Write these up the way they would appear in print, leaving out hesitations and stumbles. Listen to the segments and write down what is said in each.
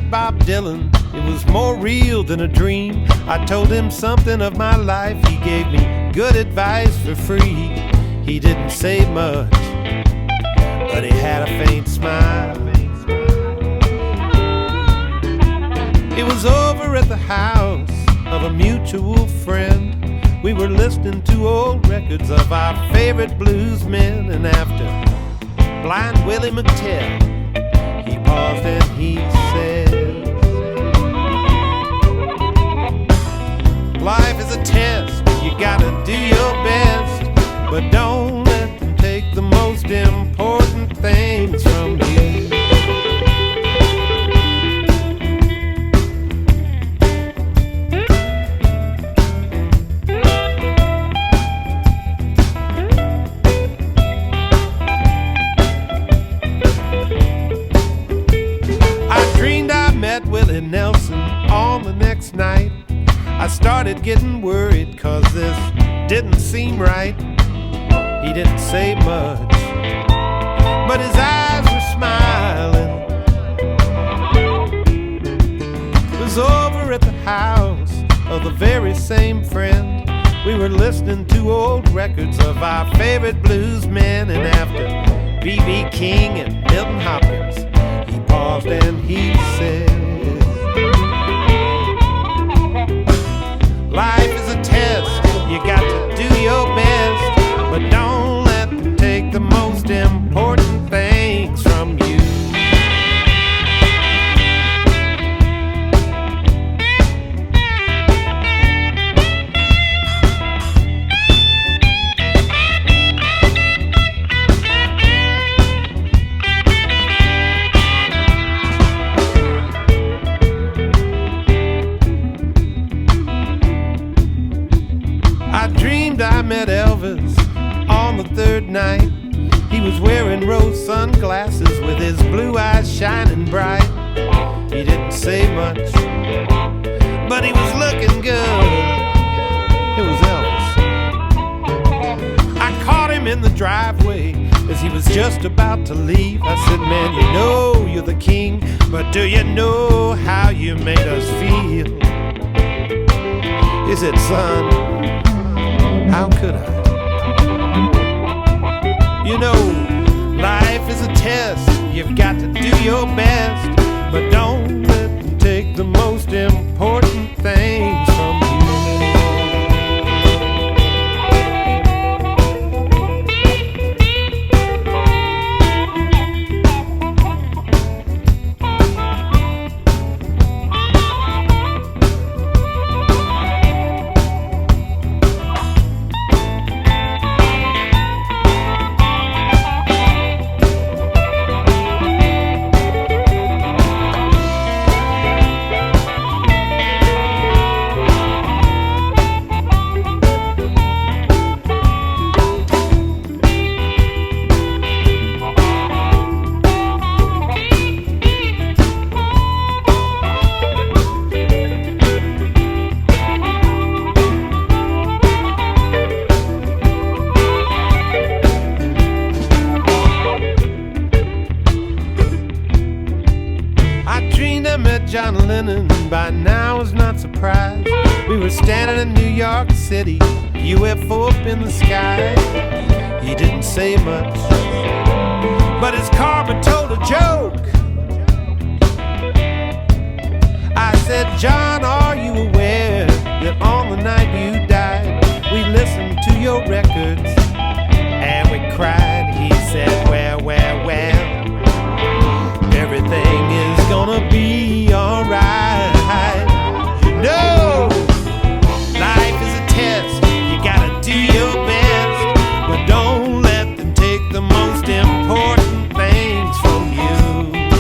met Bob Dylan, it was more real than a dream. I told him something of my life, he gave me good advice for free. He didn't say much, but he had a faint smile. It was over at the house of a mutual friend. We were listening to old records of our favorite bluesmen, and after Blind Willie McTell, he paused and he said, life is a test, you gotta do your best, but don't let them take the most important things from you. Willie Nelson on the next night. I started getting worried, cause this didn't seem right. He didn't say much, but his eyes were smiling. It was over at the house of the very same friend. We were listening to old records of our favorite bluesmen, and after B.B. King and Milton Hopkins, he paused and he said, life is a test, you got to do your best, but don't let them take the most important things from you. I met Elvis on the third night. He was wearing rose sunglasses with his blue eyes shining bright. He didn't say much, but he was looking good. It was Elvis. I caught him in the driveway as he was just about to leave. I said, man, you know you're the king, but do you know how you made us feel? He said, son, how could I? You know, life is a test, you've got to do your best, but don't let them take the most important things from you. John Lennon by now was not surprised. We were standing in New York City, UFO up in the sky. He didn't say much, but his karma told a joke. I said, John, are you aware that on the night you died, we listened to your records and we cried? He said, well, everything is gonna be alright. You know, life is a test, you gotta do your best, but don't let them take the most important things from you.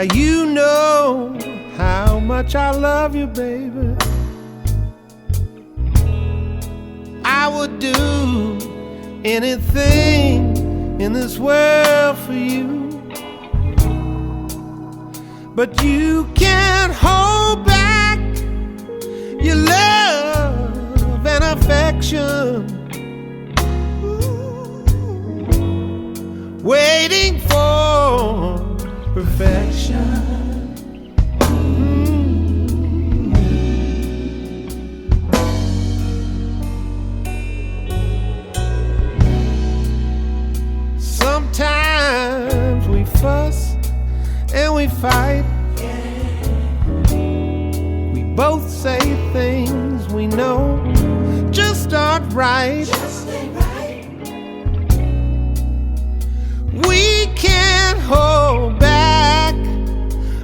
Now you know how much I love you, baby. I would do anything in this world for you, but you can't hold back your love and affection, waiting for perfection. Sometimes we fuss and we fight. We both say things we know just aren't right. We can't hold back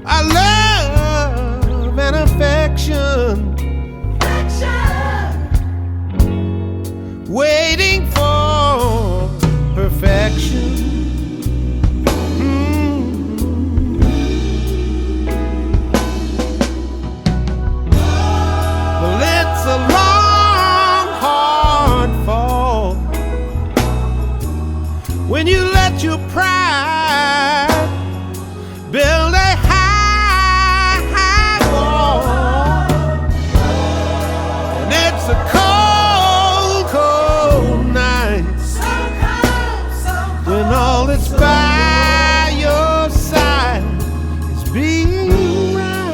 our love and affection, waiting for perfection. Well, it's a long, hard fall when you let your pride build a high, high wall. And it's a cold, cold night when all that's by your side is being right.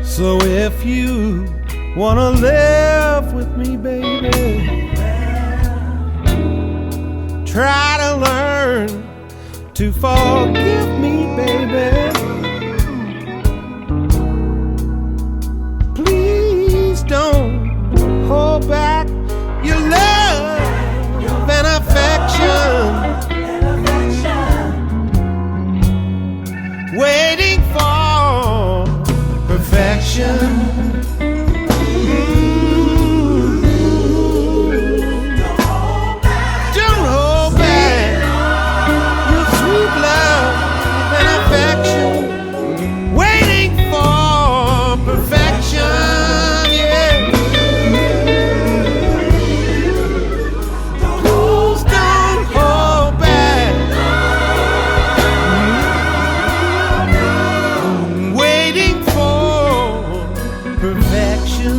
So if you wanna live with me, baby, try to learn to forgive me, baby. Please don't hold back your love and affection, waiting for perfection. Don't hold back your sweet love and affection, waiting for perfection. Yeah. Please don't hold back, waiting for perfection.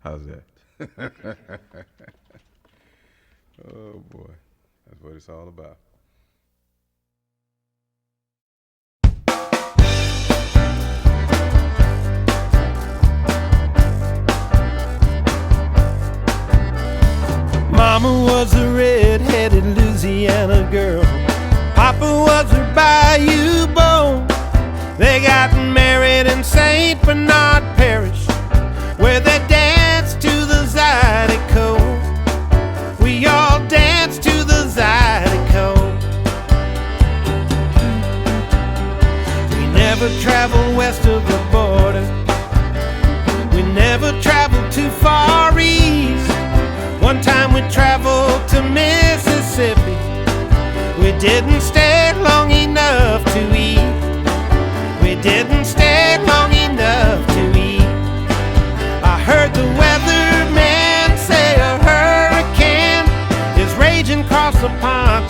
How's that? Oh boy, that's what it's all about. Mama was a red-headed Louisiana girl. Papa was a Bayou beau. They got married in St. Bernard Parish, where they danced to the Zydeco. We all danced to the Zydeco. We never traveled west of the border. We never traveled too far east. One time we traveled to Mississippi. We didn't stay long enough to eat. We didn't stay long enough to eat. I heard the weatherman say a hurricane is raging across the pond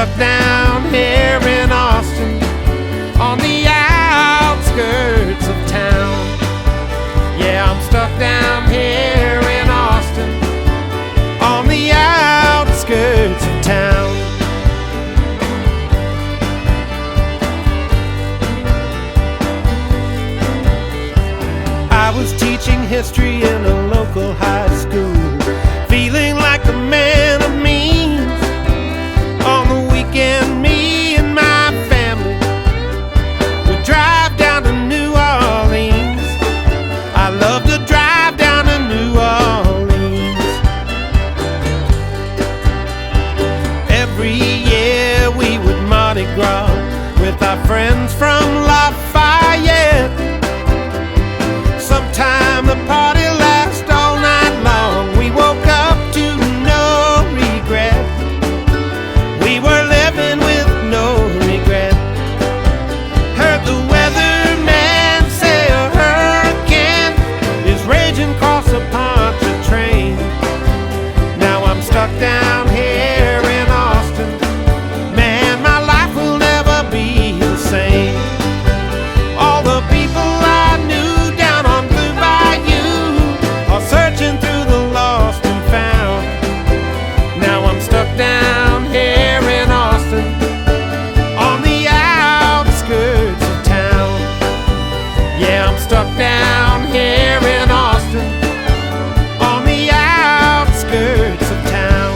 stuck down here in Austin, on the outskirts of town. Yeah, I'm stuck down here in Austin, on the outskirts of town. I was teaching history in a local high school, feeling like the man of means. On the weekend, me and my family would drive down to New Orleans. I love to drive down to New Orleans. Every year we would Mardi Gras with our friends from Lafayette. Sometime the party lasts all night long. We woke up to no regret. We were living with no regret. Heard the weatherman say a hurricane is raging across a Pontchartrain. Now I'm stuck down here in Austin. Man, my life will never be the same. All the people I knew down on Blue Bayou are searching through the lost and found. Now I'm stuck down here in Austin, on the outskirts of town. Yeah, I'm stuck down here in Austin, on the outskirts of town.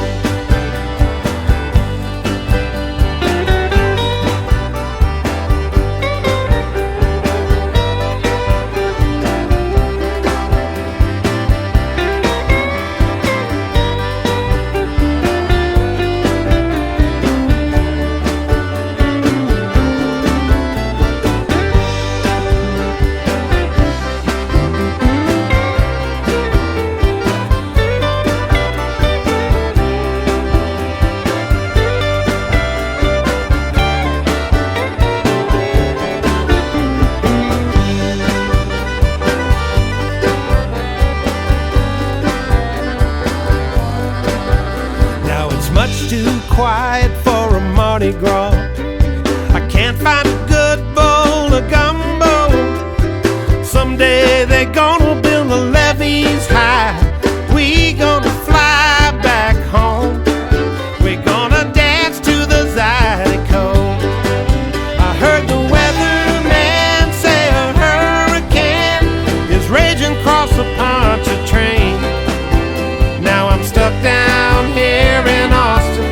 Now it's much too quiet for a Mardi Gras. I can't find a good bowl of gumbo. Someday they're gonna build the levees high. We gonna fly back home. We're gonna dance to the Zydeco. I heard the weatherman say a hurricane is raging across the Pontchartrain. Now I'm stuck down here in Austin.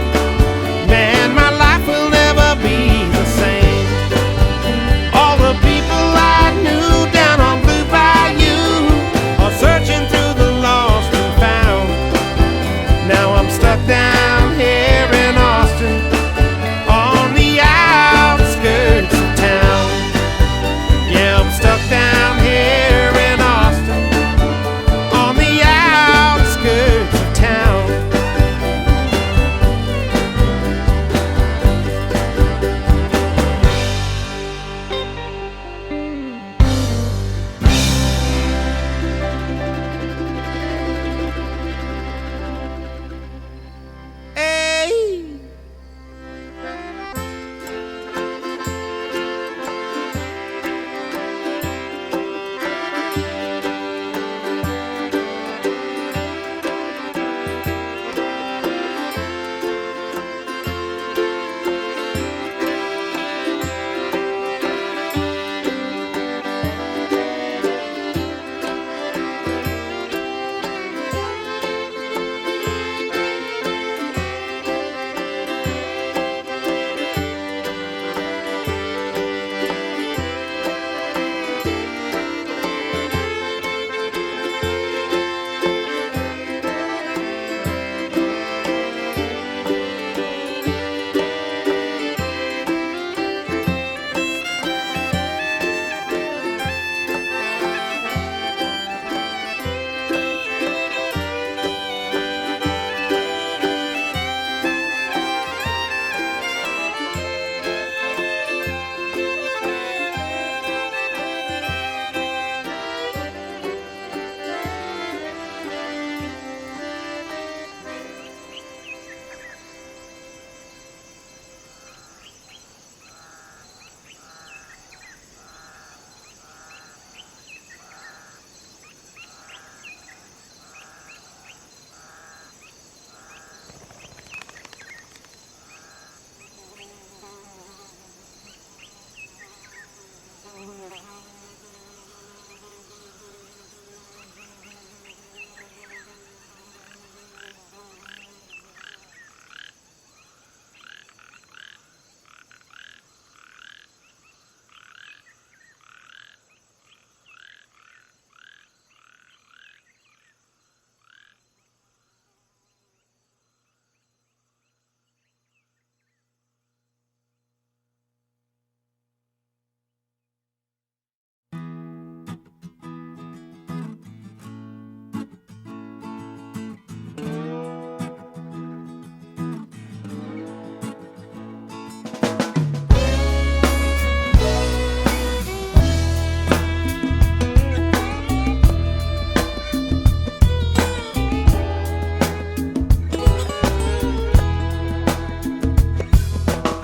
Man, my life will never be the same. All the people I knew down on Blue Bayou are searching through the lost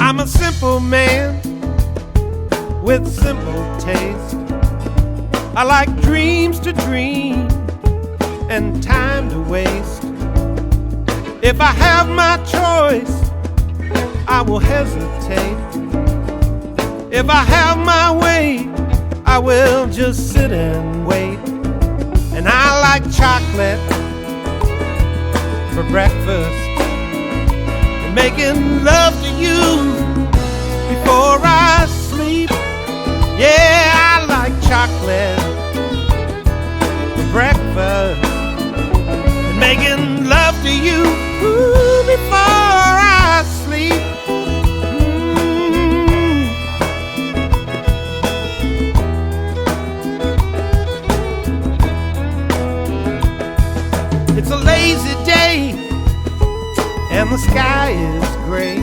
I'm a simple man with simple taste. I like dreams to dream and time to waste. If I have my choice, I will hesitate. If I have my way, I will just sit and wait. And I like chocolate for breakfast and making love to you before I sleep. Yeah, I like chocolate for breakfast and making love to you before I sleep. It's a lazy day and the sky is gray,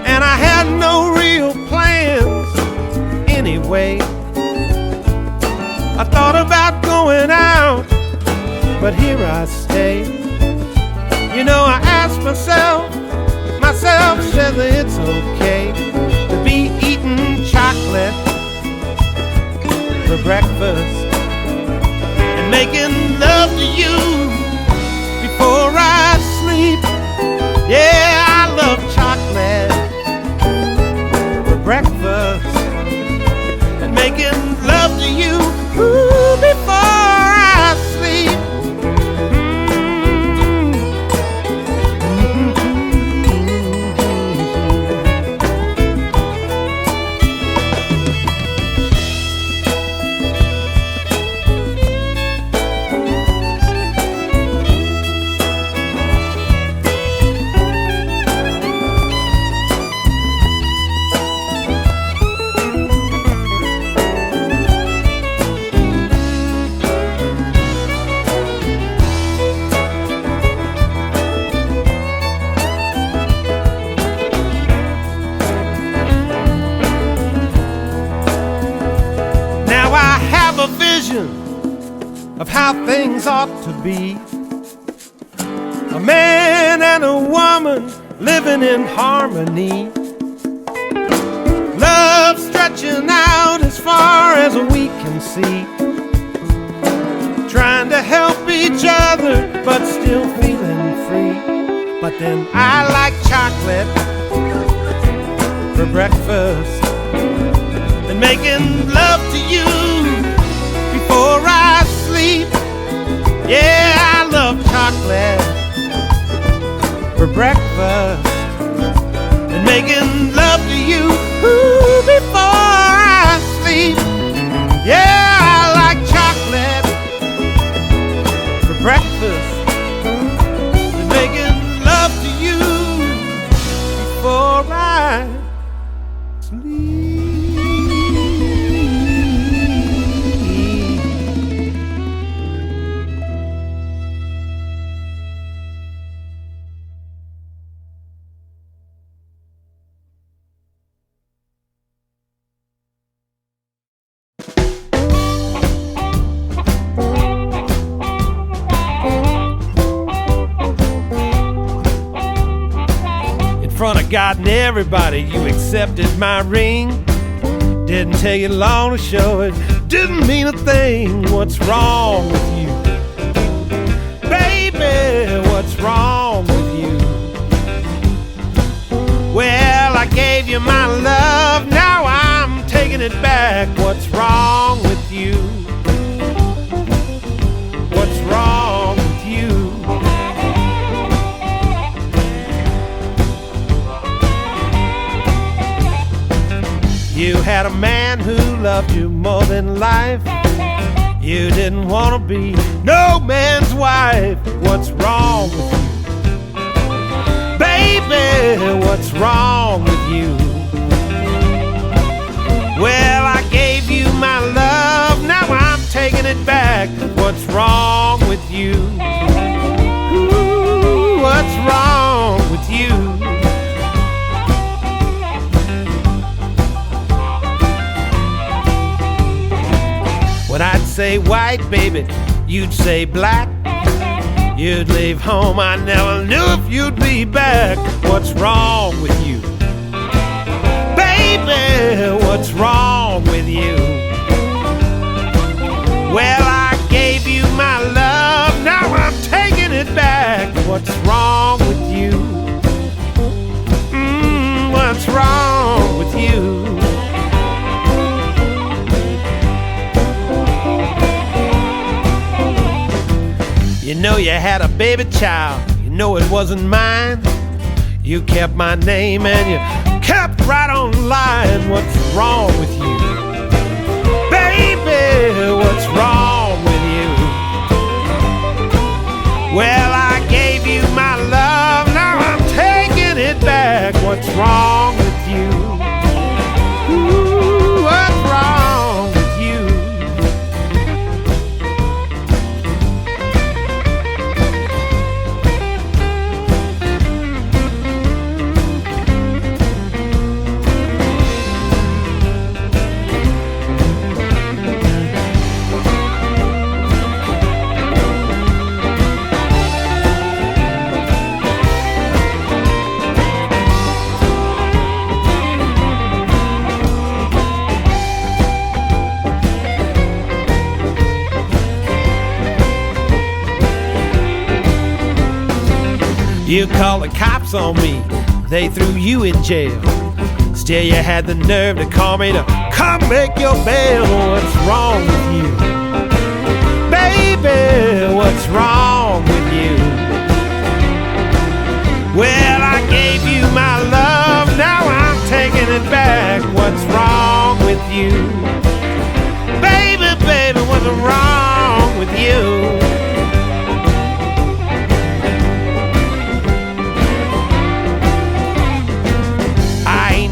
and I had no real plans anyway. I thought about going out, but here I stay. You know, I asked myself says it's okay to be eating chocolate for breakfast and making love to you before I sleep. Yeah, I love chocolate for breakfast and making love to you before I sleep. Of how things ought to be. A man and a woman living in harmony. Love stretching out as far as we can see. Trying to help each other but still feeling free. But then I like chocolate for breakfast and making love to you before I sleep. Yeah, I love chocolate for breakfast and making love to you before I sleep. Yeah, I like chocolate for breakfast and making love to you before I sleep. God and everybody, you accepted my ring. Didn't take you long to show it, didn't mean a thing. What's wrong with you? Baby, what's wrong with you? Well, I gave you my love, now I'm taking it back. What's wrong with you? What's wrong with you? You had a man who loved you more than life. You didn't want to be no man's wife. What's wrong with you? Baby, what's wrong with you? Well, I gave you my love, now I'm taking it back. What's wrong with you? Ooh, what's wrong with you? When I'd say white, baby, you'd say black. You'd leave home, I never knew if you'd be back. What's wrong with you? Baby, what's wrong with you? Well, I gave you my love, now I'm taking it back. What's wrong with you? What's wrong with you? You know you had a baby child, you know it wasn't mine. You kept my name and you kept right on lying. What's wrong with you? Baby, what's wrong with you? Well, I gave you my love, now I'm taking it back. What's wrong with you? Ooh, what's wrong with you? You called the cops on me, they threw you in jail. Still you had the nerve to call me to come make your bail. What's wrong with you? Baby, what's wrong with you? Well, I gave you my love, now I'm taking it back. What's wrong with you? Baby, baby, what's wrong with you?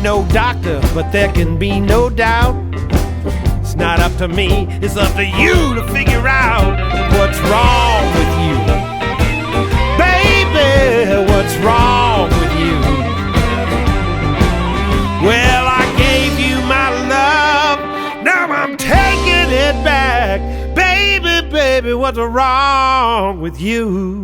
No doctor, but there can be no doubt. It's not up to me, it's up to you to figure out what's wrong with you. Baby, what's wrong with you? Well, I gave you my love, now I'm taking it back. Baby, baby, what's wrong with you?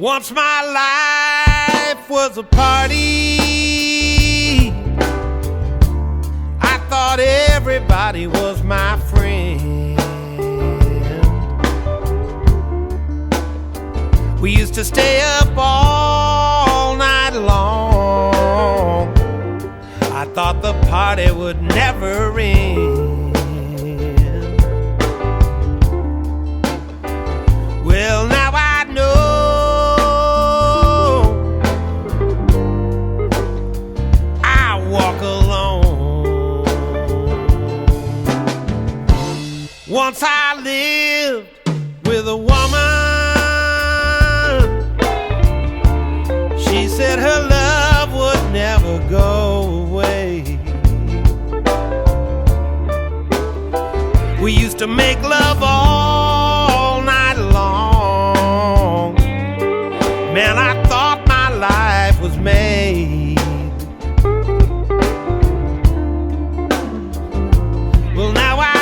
Once my life was a party, I thought everybody was my friend. We used to stay up all night long. I thought the party would never end. Well, now I know once I lived with a woman. She said her love would never go away. We used to make love all night long. Man, I thought my life was made. Well, now I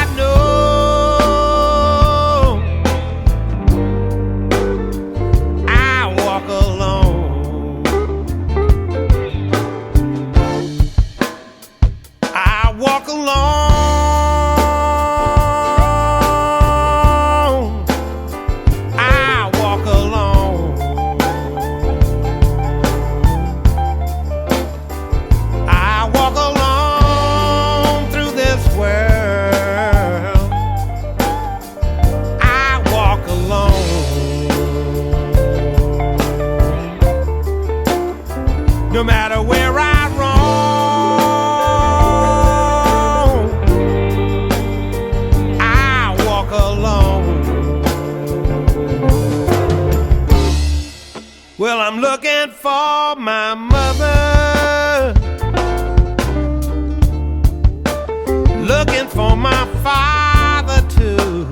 walk alone. I walk alone. matter where I roam, I walk alone. Well, I'm looking for my mother, looking for my father too.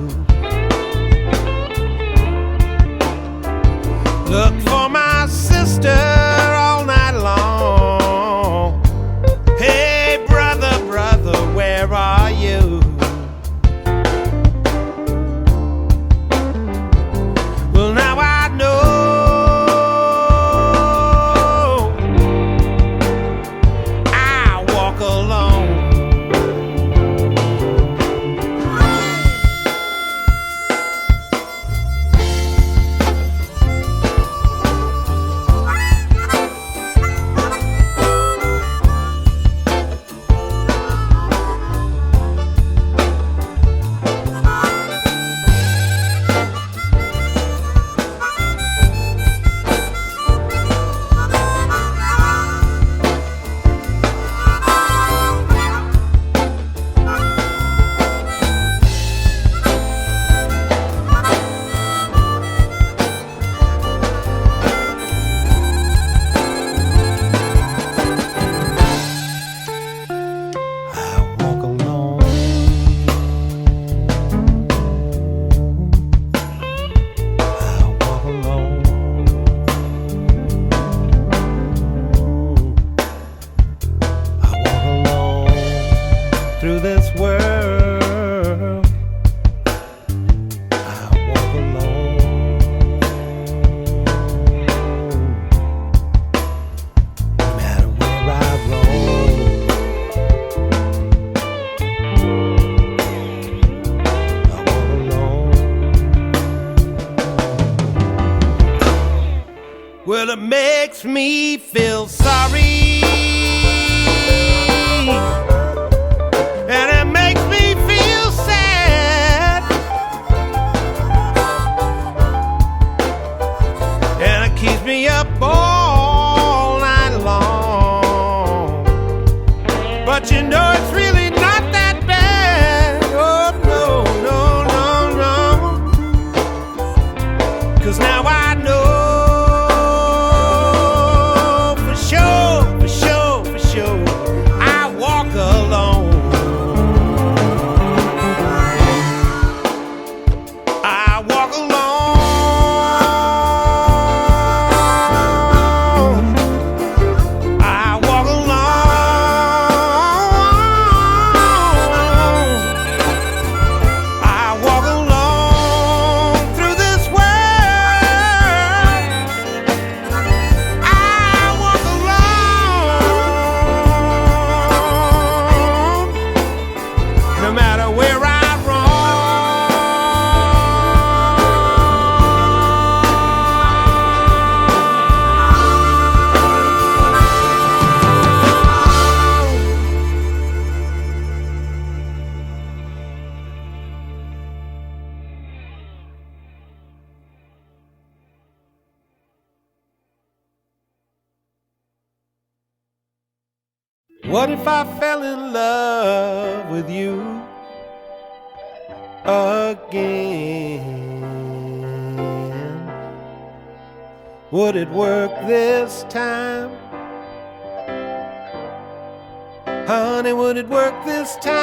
Look for my sister all night long. Hey, brother, brother, where are you? Well, now I know I walk alone. Through this world, I walk alone. No matter where I roam, I walk alone. Well, it makes me feel sorry, and it makes me feel sad, and it keeps me up all night long. But you know it's really not that bad. Oh no, no, no, no. 'Cause now I know for sure, for sure, for sure, I walk alone. I walk alone. I walk alone. I walk alone through this world. I walk alone. No matter where I What if I fell in love with you again? Would it work this time? Honey, would it work this time?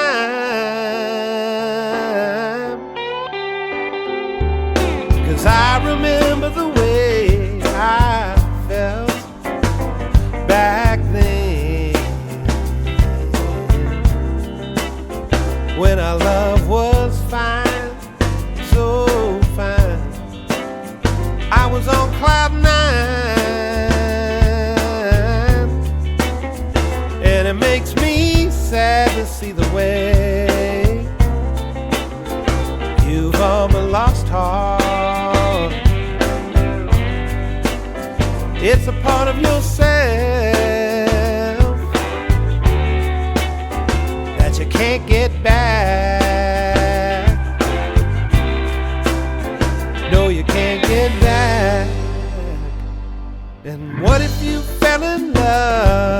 'Cause I remember the way I felt back then, when our love was fine, so fine. I was on cloud nine, and it makes me sad to see the way you've a lost heart. It's a part of yourself that you can't get back. No, you can't get back. And what if you fell in love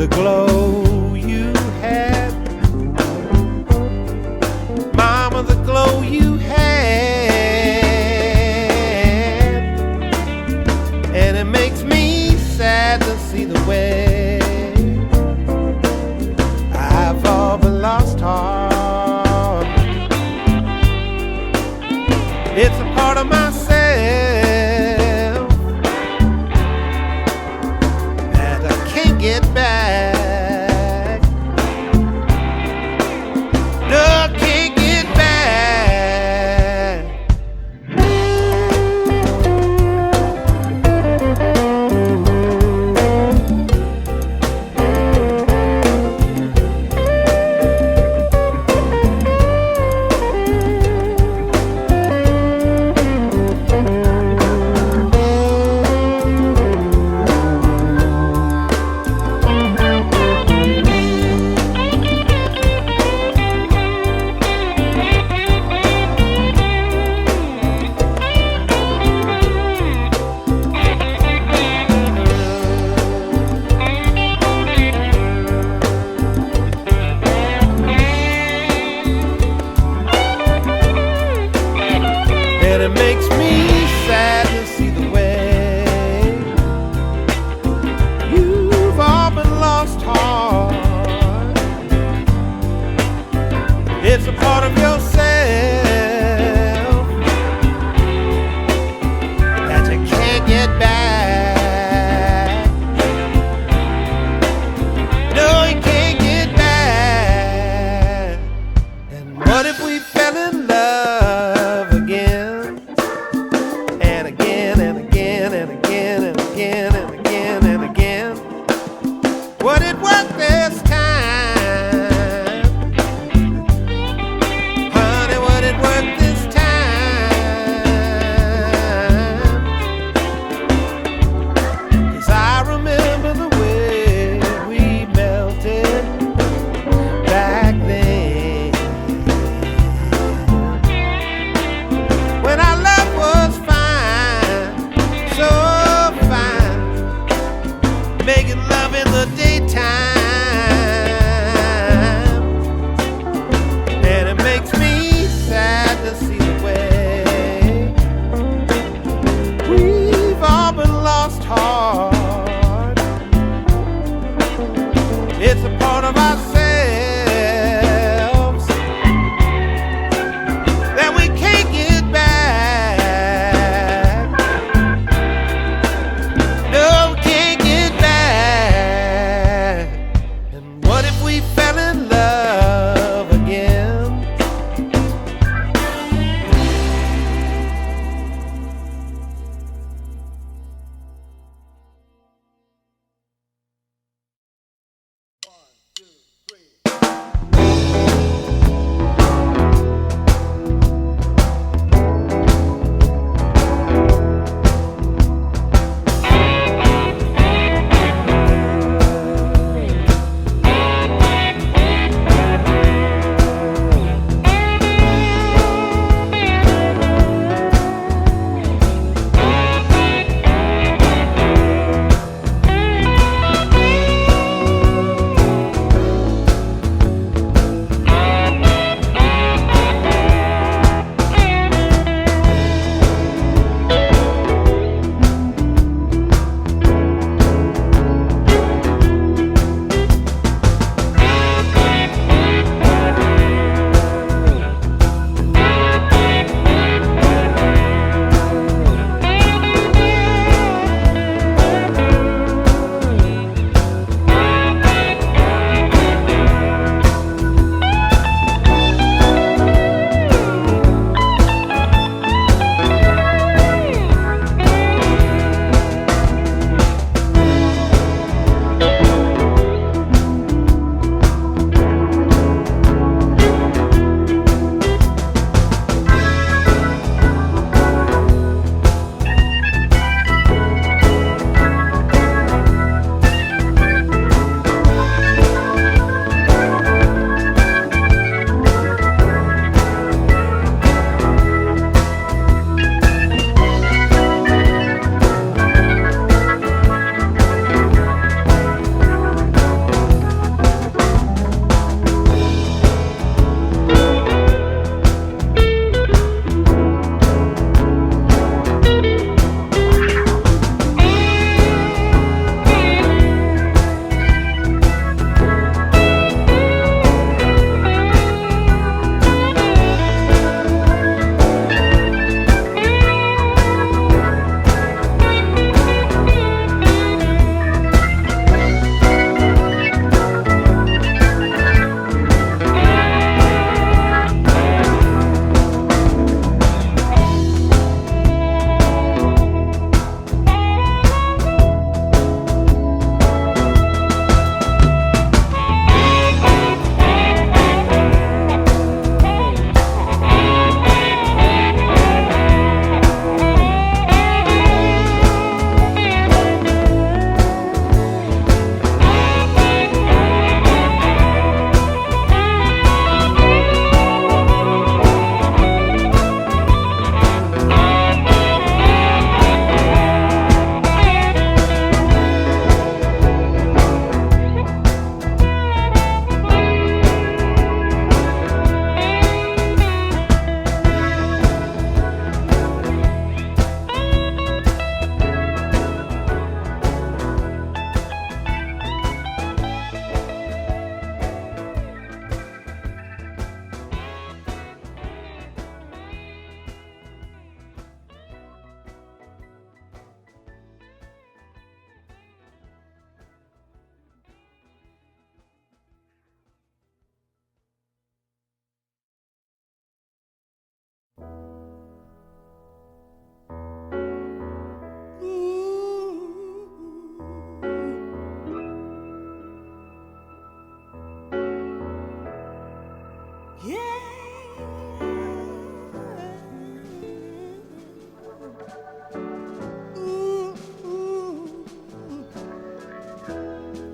the glow you had. Mama, the glow you had. And it makes me sad to see the way I've all but lost heart. It's a part of myself that I can't get back. No, I can't get back. And it makes me sad to see the way you've all been lost heart. It's a part of yourself that you can't get back. No, you can't get back. And what if we fell in love again? And again and again and again and again and again and again. Would it work this time? Honey, would it work this time? 'Cause I remember the way we melted back then, when our love was fine, so fine, making love in the daytime. And it makes me sad to see the way we've all been lost heart. It's a part of ourselves that we can't get back. No, we can't get back.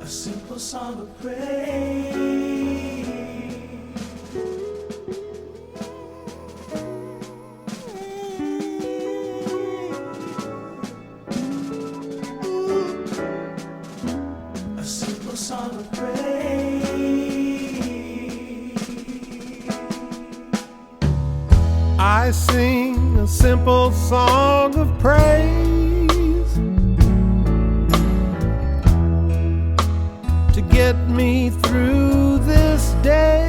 simple song of praise. A simple song of praise. I sing a simple song of praise to get me through this day,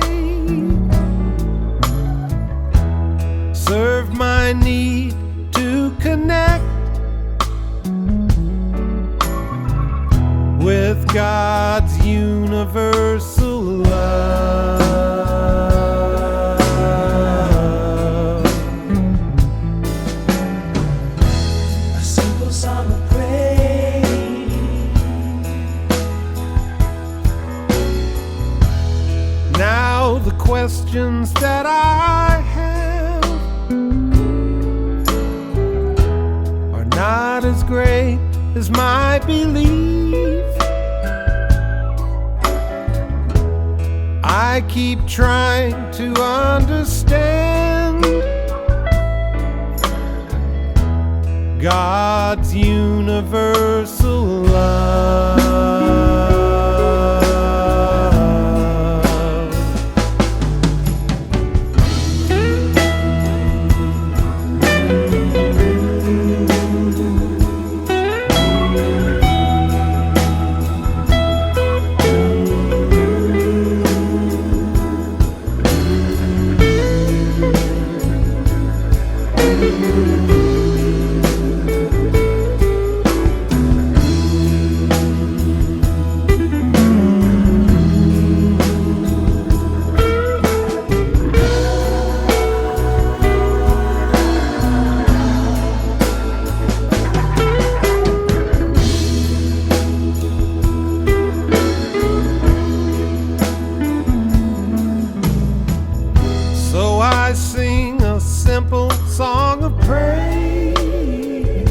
serve my need to connect with God's universal love. A simple song of praise. Now the questions that I have are not as great as my belief. I keep trying to understand God's universal love. So I sing a simple song of praise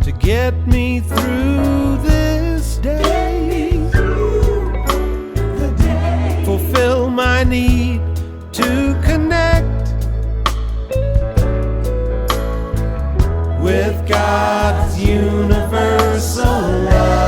to get me through this day, fulfill my need to connect with God's universal love.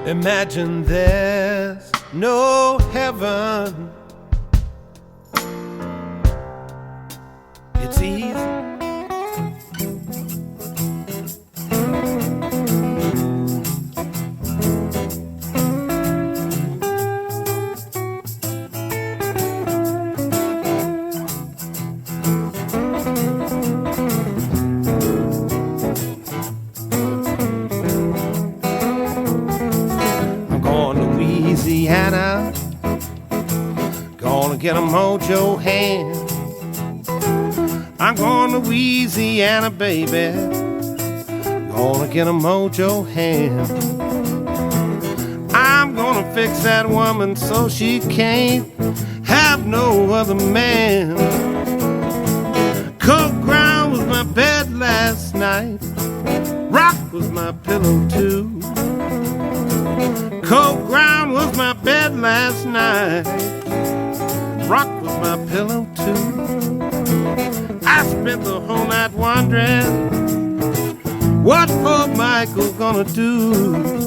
Imagine there's no heaven. It's easy. Louisiana, gonna get a Mojo Hand. I'm going to Louisiana, baby, gonna get a Mojo Hand. I'm gonna fix that woman so she can't have no other man. Cold ground was my bed last night, rock was my pillow too. Cold ground was my bed last night, rock was my pillow too. I spent the whole night wondering wondering what poor Michael gonna do.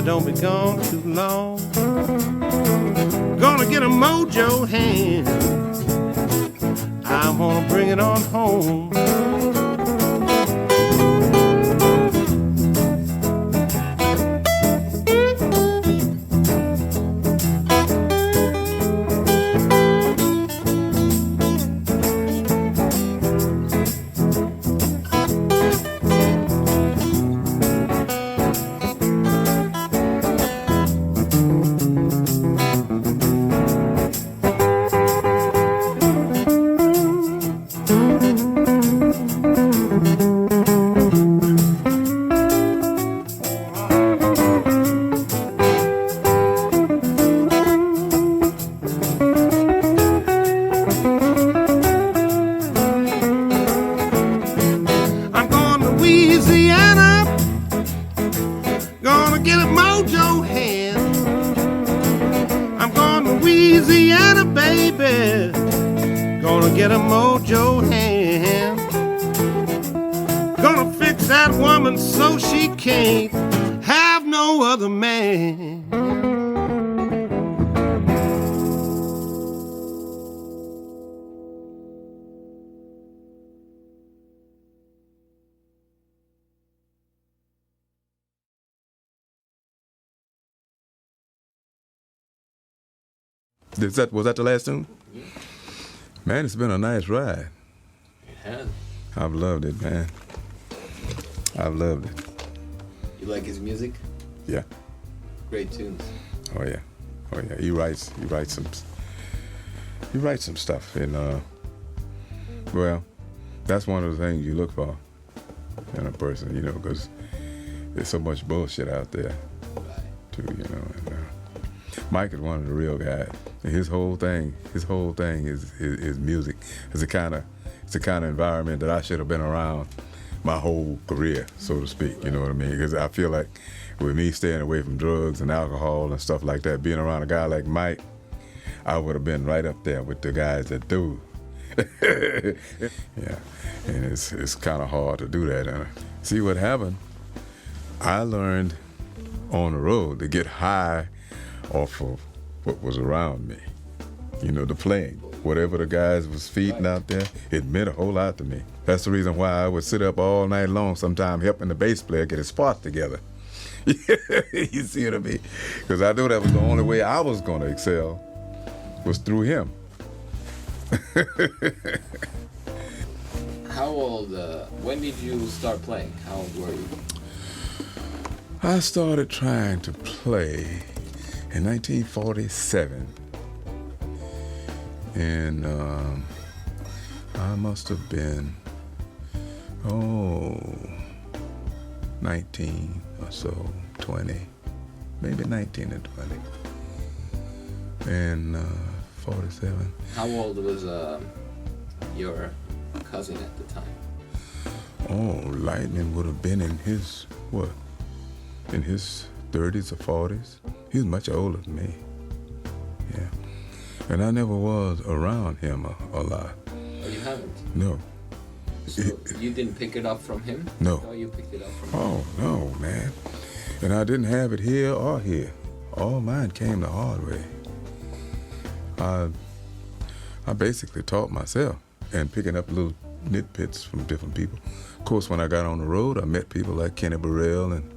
Don't be gone too long. Gonna get a Mojo Hand. I'm gonna bring it on home. Get a Mojo Hand. Gonna fix that woman so she can't have no other man. Was that the last tune? Man, it's been a nice ride. It has. I've loved it, man. I've loved it. You like his music? Yeah. Great tunes. Oh yeah. Oh yeah. He writes some stuff, and well, that's one of the things you look for in a person, because there's so much bullshit out there, too, And Mike is one of the real guys. His whole thing is music. It's the kind of environment that I should have been around my whole career, so to speak. You know what I mean? Because I feel like with me staying away from drugs and alcohol and stuff like that, being around a guy like Mike, I would have been right up there with the guys that do. Yeah, and it's kind of hard to do that. And see what happened? I learned on the road to get high off of what was around me. The playing. Whatever the guys was feeding out there, it meant a whole lot to me. That's the reason why I would sit up all night long sometimes helping the bass player get his parts together. You see what I mean? Because I knew that was the only way I was going to excel was through him. How old, when did you start playing? How old were you? I started trying to play in 1947, and I must have been 19 or so, 20, maybe 19 and 20, and 47. How old was your cousin at the time? Oh, Lightnin would have been in his, in his 30s or 40s. He was much older than me. Yeah. And I never was around him a lot. Oh, you haven't? No. So you didn't pick it up from him? No. Oh, you picked it up from him? Oh, no, man. And I didn't have it here or here. All mine came the hard way. I basically taught myself and picking up little nitpicks from different people. Of course, when I got on the road, I met people like Kenny Burrell, and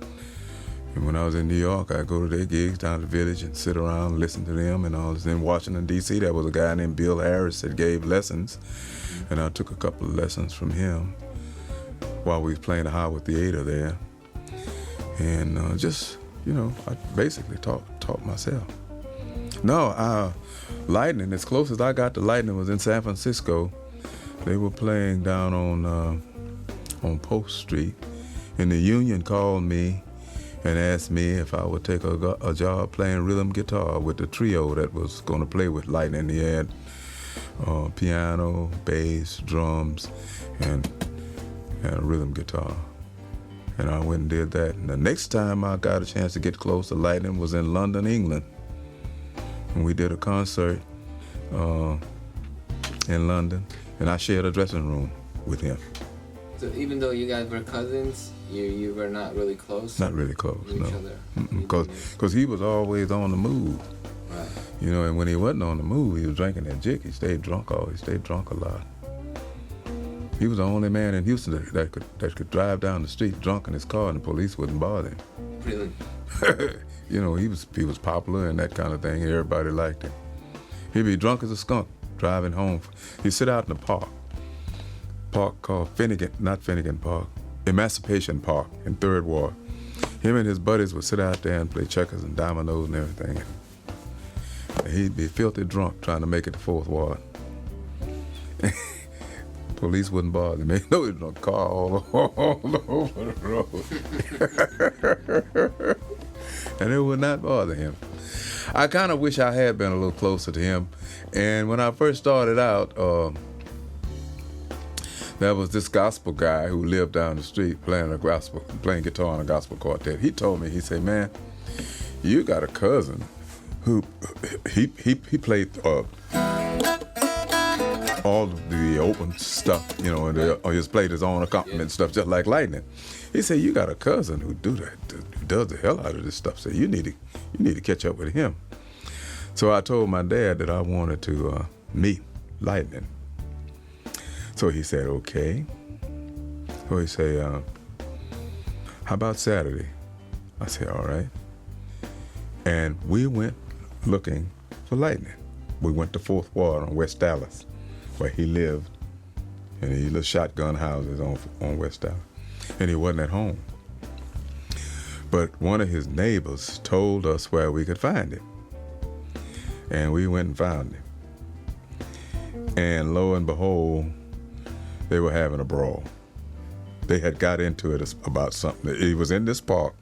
when I was in New York, I'd go to their gigs down at the Village and sit around and listen to them and all this. In Washington, D.C., there was a guy named Bill Harris that gave lessons, and I took a couple of lessons from him while we was playing the Howard Theater there. And I basically taught myself. No, Lightnin, as close as I got to Lightnin was in San Francisco. They were playing down on Post Street, and the Union called me and asked me if I would take a job playing rhythm guitar with the trio that was going to play with Lightnin. He had piano, bass, drums, and a rhythm guitar. And I went and did that. And the next time I got a chance to get close to Lightnin was in London, England. And we did a concert in London, and I shared a dressing room with him. So even though you guys were cousins, you were not really close? Not really close, with no. each other? Because he was always on the move. Right. You know, and when he wasn't on the move, he was drinking that jig. He stayed drunk always, stayed drunk a lot. He was the only man in Houston that could drive down the street drunk in his car and the police wouldn't bother him. Really? You know, he was popular and that kind of thing. Everybody liked him. He'd be drunk as a skunk driving home. He'd sit out in the park called Finnegan Park, Emancipation Park in 3rd Ward. Him and his buddies would sit out there and play checkers and dominoes and everything. And he'd be filthy drunk trying to make it to 4th Ward. Police wouldn't bother him. They know he was in a car all over the road. And it would not bother him. I kind of wish I had been a little closer to him. And when I first started out, there was this gospel guy who lived down the street playing guitar in a gospel quartet. He told me, he said, man, you got a cousin who, he played all of the open stuff, you know, and or he's played his own accompaniment stuff just like Lightnin. He said, you got a cousin who does the hell out of this stuff. So you need to catch up with him. So I told my dad that I wanted to meet Lightnin. So he said, okay. So he said, how about Saturday? I said, all right. And we went looking for Lightnin. We went to 4th Ward on West Dallas, where he lived, and he lived shotgun houses on West Dallas, and he wasn't at home. But one of his neighbors told us where we could find him, and we went and found him. And lo and behold, they were having a brawl. They had got into it about something. He was in this park.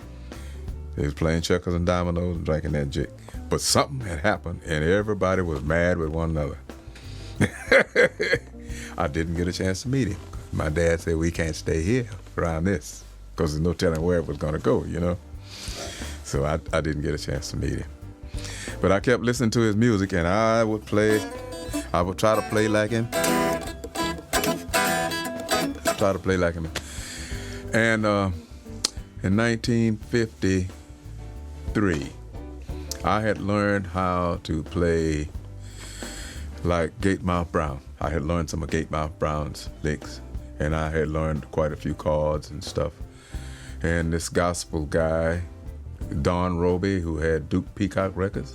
They was playing checkers and dominoes and drinking that jig. But something had happened, and everybody was mad with one another. I didn't get a chance to meet him. My dad said, we can't stay here around this, because there's no telling where it was going to go, you know? So I didn't get a chance to meet him. But I kept listening to his music, and I would try to play like him. And in 1953, I had learned how to play like Gatemouth Brown. I had learned some of Gatemouth Brown's licks, and I had learned quite a few chords and stuff. And this gospel guy, Don Roby, who had Duke Peacock Records,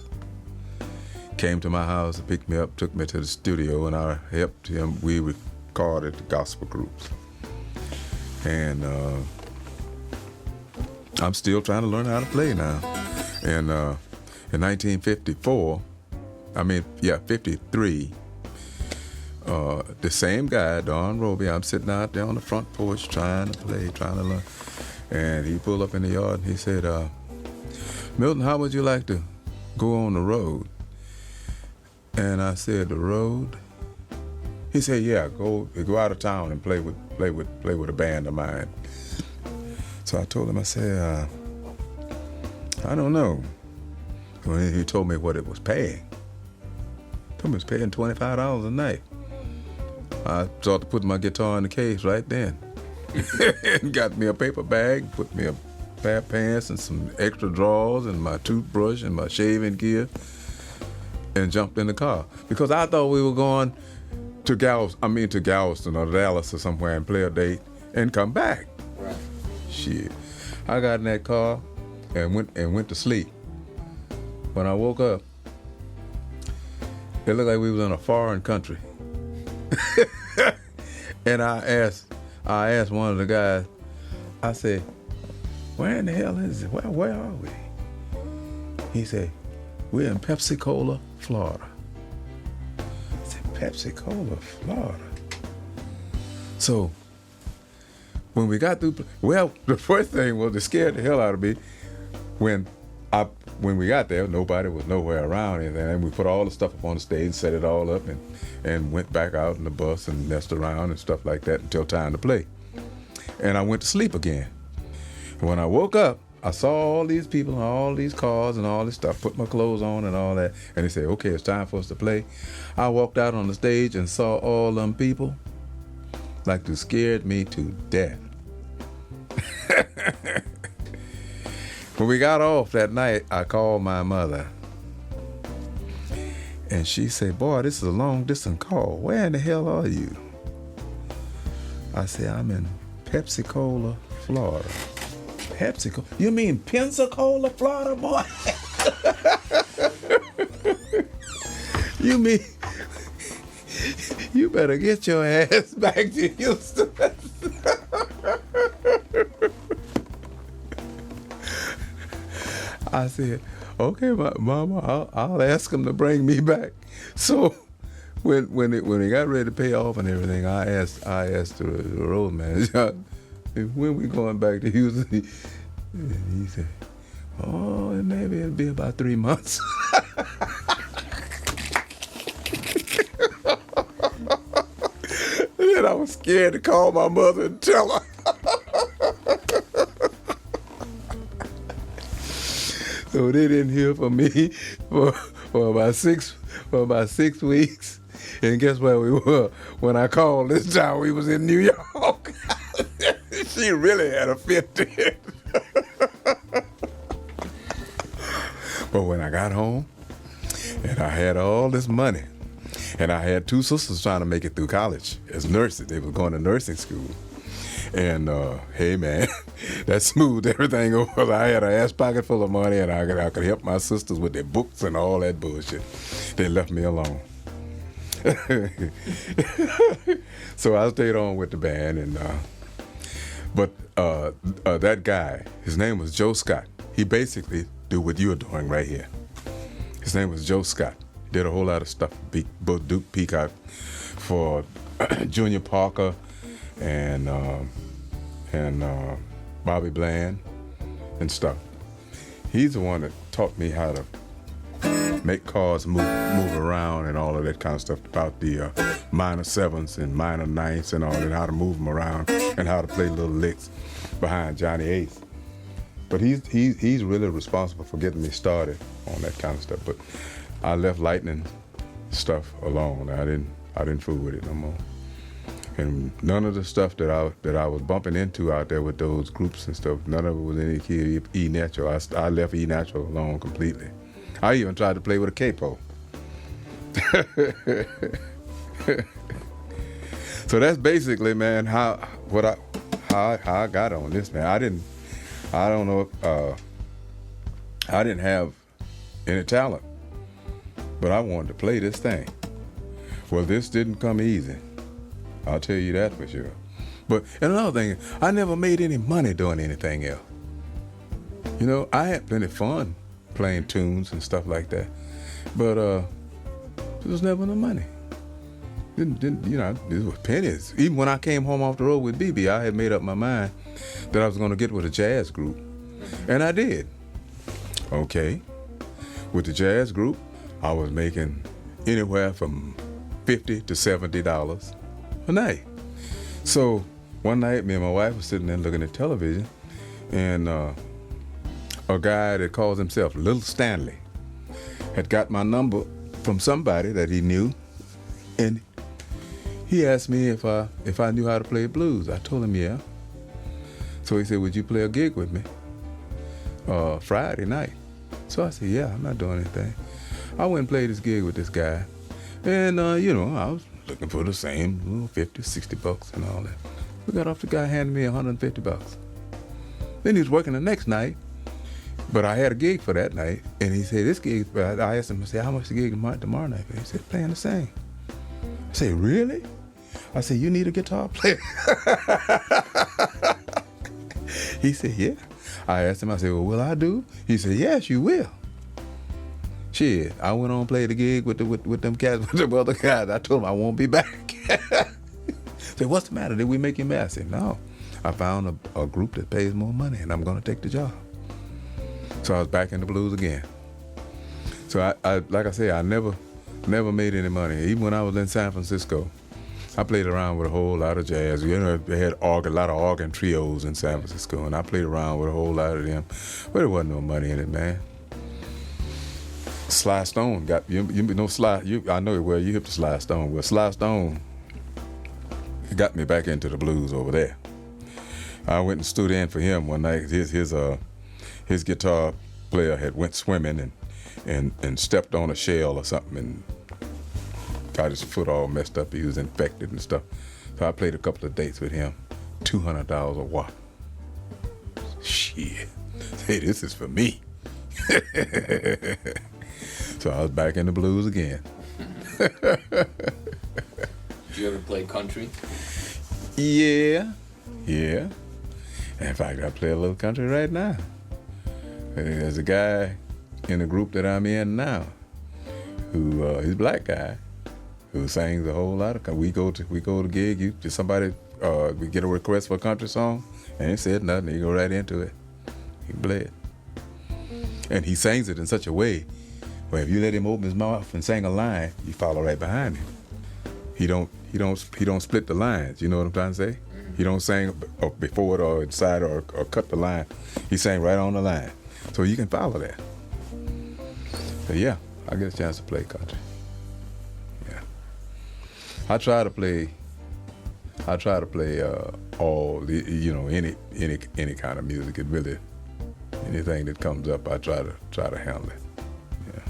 came to my house and picked me up, took me to the studio, and I helped him. We recorded the gospel groups. And I'm still trying to learn how to play now. And in 53, the same guy, Don Roby, I'm sitting out there on the front porch trying to learn. And he pulled up in the yard and he said, Milton, how would you like to go on the road? And I said, the road? He said, yeah, go out of town and play with a band of mine. So I told him, I said, I don't know. When he told me what it was paying. Told me it was paying $25 a night. I started putting my guitar in the case right then. And got me a paper bag, put me a pair of pants and some extra drawers and my toothbrush and my shaving gear, and jumped in the car. Because I thought we were going to Galveston or Dallas or somewhere and play a date and come back. Right. Shit. I got in that car and went to sleep. When I woke up, it looked like we was in a foreign country. And I asked one of the guys, I said, where in the hell is it? Where are we? He said, we're in Pensacola, Florida. I said, Pensacola, Florida. So when we got through, well, the first thing was it scared the hell out of me when we got there. Nobody was nowhere around anything, and we put all the stuff up on the stage, set it all up, and went back out in the bus and messed around and stuff like that until time to play. And I went to sleep again. And when I woke up, I saw all these people and all these cars and all this stuff, put my clothes on and all that, and they said, okay, it's time for us to play. I walked out on the stage and saw all them people, like they scared me to death. When we got off that night, I called my mother. And she said, boy, this is a long distance call. Where in the hell are you? I said, I'm in Pensacola, Florida. Pensacola? You mean Pensacola, Florida, boy? You mean, you better get your ass back to Houston. I said, okay, Mama, I'll ask him to bring me back. So when they got ready to pay off and everything, I asked the road manager, when we going back to Houston? And he said, oh, maybe it'll be about 3 months. And then I was scared to call my mother and tell her. So they didn't hear from me for about 6 weeks. And guess where we were? When I called this time, we was in New York. She really had a fit then. But when I got home, and I had all this money, and I had 2 sisters trying to make it through college as nurses. They were going to nursing school. And hey man, that smoothed everything over. I had an ass pocket full of money, and I could help my sisters with their books and all that bullshit. They left me alone. So I stayed on with the band, and but that guy, his name was Joe Scott. He basically do what you're doing right here. His name was Joe Scott. He did a whole lot of stuff, both Duke Peacock for Junior Parker and Bobby Bland and stuff. He's the one that taught me how to make cars move around and all of that kind of stuff about the minor 7ths and minor 9ths and all that, how to move them around and how to play little licks behind Johnny 8th. But he's really responsible for getting me started on that kind of stuff. But I left lightning stuff alone. I didn't fool with it no more. And none of the stuff that I was bumping into out there with those groups and stuff, none of it was any key E natural. I left E natural alone completely. I even tried to play with a capo. So that's basically, man, how I got on this, man. I didn't have any talent, but I wanted to play this thing. Well, this didn't come easy. I'll tell you that for sure. But and another thing, I never made any money doing anything else. You know, I had plenty of fun playing tunes and stuff like that, but there was never no money. Didn't you know? It was pennies. Even when I came home off the road with BB, I had made up my mind that I was going to get with a jazz group, and I did. Okay, with the jazz group, I was making anywhere from $50 to $70 a night. So one night, me and my wife was sitting there looking at television, and a guy that calls himself Little Stanley had got my number from somebody that he knew, and he asked me if I knew how to play blues. I told him yeah. So he said, would you play a gig with me Friday night? So I said, yeah, I'm not doing anything. I went and played this gig with this guy, and you know, I was looking for the same $50, $60 and all that. We got off, the guy handed me $150. Then he was working the next night, but I had a gig for that night, and he said, this gig, I asked him, I said, how much the gig tomorrow night? He said, playing the same. I said, really? I said, you need a guitar player? He said, yeah. I asked him, I said, well, will I do? He said, yes, you will. Shit, I went on and played the gig with them cats, with them other guys. I told them I won't be back. Said, what's the matter? Did we make you mad? I said, no. I found a group that pays more money, and I'm going to take the job. So I was back in the blues again. So I like I say, I never made any money. Even when I was in San Francisco, I played around with a whole lot of jazz. You know, they had a lot of organ trios in San Francisco, and I played around with a whole lot of them. But there wasn't no money in it, man. Sly Stone got you know Sly. I know it well. You hip to Sly Stone. Well, Sly Stone got me back into the blues over there. I went and stood in for him one night. His guitar player had went swimming and stepped on a shell or something and got his foot all messed up. He was infected and stuff. So I played a couple of dates with him. $200 a watt. Shit. Hey, this is for me. So I was back in the blues again. Did you ever play country? Yeah. In fact, I play a little country right now. There's a guy in the group that I'm in now, who he's a black guy, who sings a whole lot of country. We go to gig. We get a request for a country song, and he said nothing. He go right into it. He play it, and he sings it in such a way where if you let him open his mouth and sing a line, you follow right behind him. He don't split the lines. You know what I'm trying to say? He don't sing before it or inside or cut the line. He sang right on the line, so you can follow that. But yeah, I get a chance to play country. Yeah, I try to play all the any kind of music. It really anything that comes up, I try to handle it. Yeah,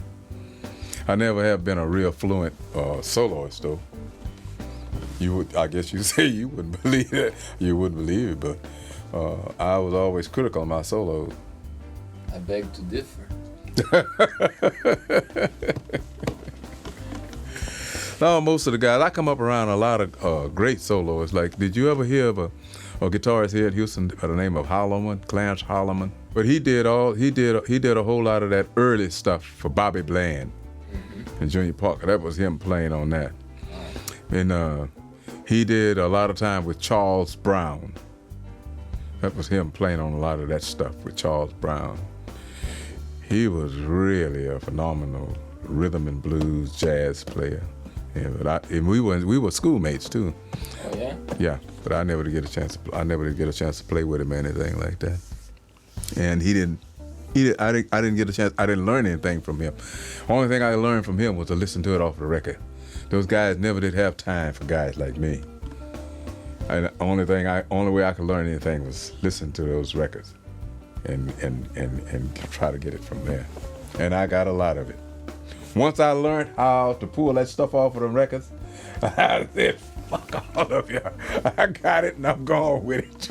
I never have been a real fluent soloist though. I guess you say you wouldn't believe it. You wouldn't believe it, but I was always critical of my solos. I beg to differ. No, most of the guys, I come up around a lot of great soloists. Like, did you ever hear of a guitarist here in Houston by the name of Holloman, Clarence Holloman? But he did a whole lot of that early stuff for Bobby Bland and Junior Parker. That was him playing on that. And he did a lot of time with Charles Brown. That was him playing on a lot of that stuff with Charles Brown. He was really a phenomenal rhythm and blues jazz player. And we were schoolmates too. Oh yeah. Yeah, but I never did get a chance to play with him or anything like that. And I didn't get a chance. I didn't learn anything from him. Only thing I learned from him was to listen to it off the record. Those guys never did have time for guys like me. And the only way I could learn anything was listen to those records and try to get it from there. And I got a lot of it. Once I learned how to pull that stuff off of the records, I said, fuck all of you. I got it and I'm going with it.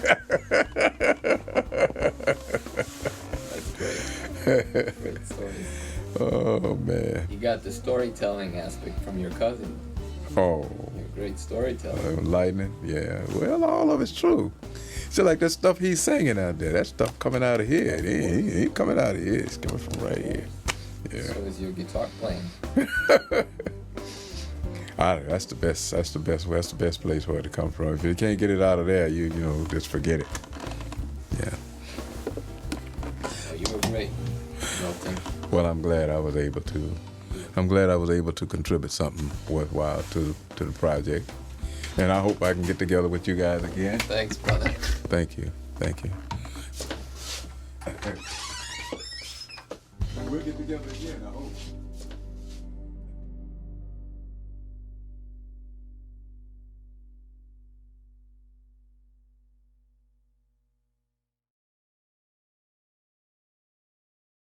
That's great. Great stories. Oh, man. You got the storytelling aspect from your cousin. Oh. You're a great storyteller. Lightning, yeah. Well, all of it's true. So like that stuff he's singing out there, that stuff coming out of here. It ain't coming out of here. It's coming from right here. Yeah. So is your guitar playing. That's the best. That's the best place for it to come from. If you can't get it out of there, you just forget it. Yeah. Oh, you were great, Milton. Well, I'm glad I was able to contribute something worthwhile to the project. And I hope I can get together with you guys again. Thanks, brother. Thank you. We'll get together again, I hope.